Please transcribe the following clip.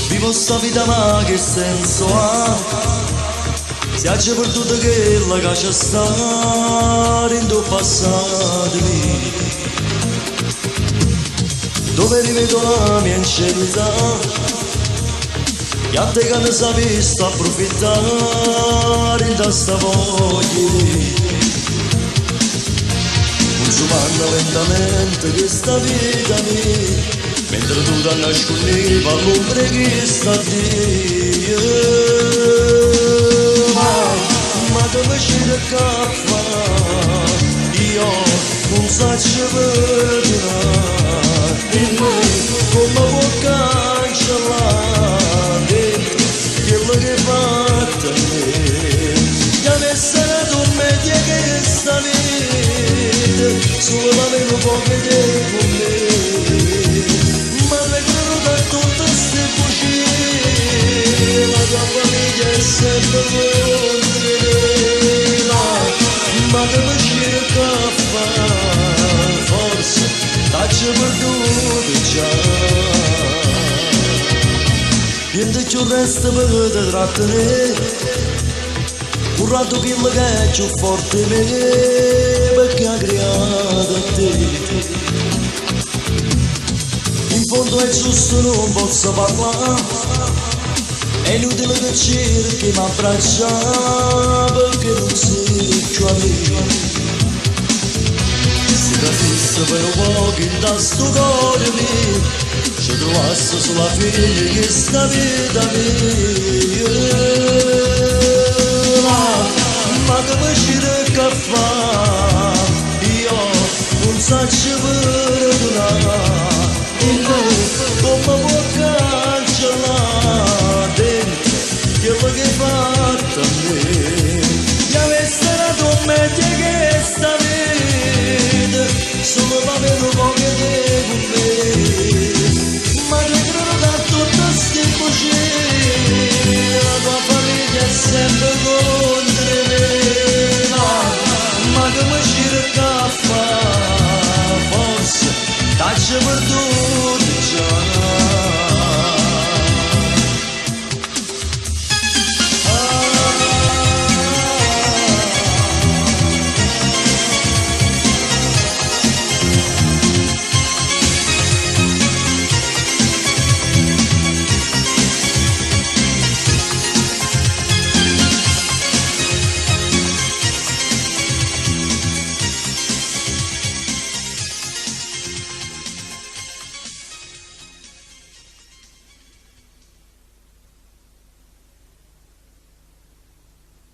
Vivo sta vita ma che senso ha? Si è già perduta quella che c'è stata in tuo passato mio, dove rivedo la mia ingenuità, e a te che ne sapessi approfittare da sta voglia, consumando lentamente questa vita mia, mentre tu ti nascondevi all'ombra che sta a Dio. Ma come ci raccafa, io non so perdonare, e me come può cancellare dentro quello che hai fatto a me. Già mi sarà tu media che sta vita, solo la meno poche te con me. La tua famiglia è sempre contro me, ma come cerca a fare, forse t'hai perduto già. Niente più resta per te trattenere, curando quello che è più forte di me, perché ha creato a te. In fondo è giusto, non posso parlare, è inutile che cerchi ma abbraccia, perché non sei più a me. Se capisse per un po' che da sto cuore mio ci trovasse sulla fine che sta vita mia. Ma come ci recca a fare, io non so perdonare, e me come può cancellare dentro quello che hai fatto a me. Mi avessi dato meglio che sta vita, solo per avere un po' che te con me. Ma ti credo da tutto sti bugie, la tua famiglia è sempre contro me. Ma come ci recca a fare, forse t'hai perduto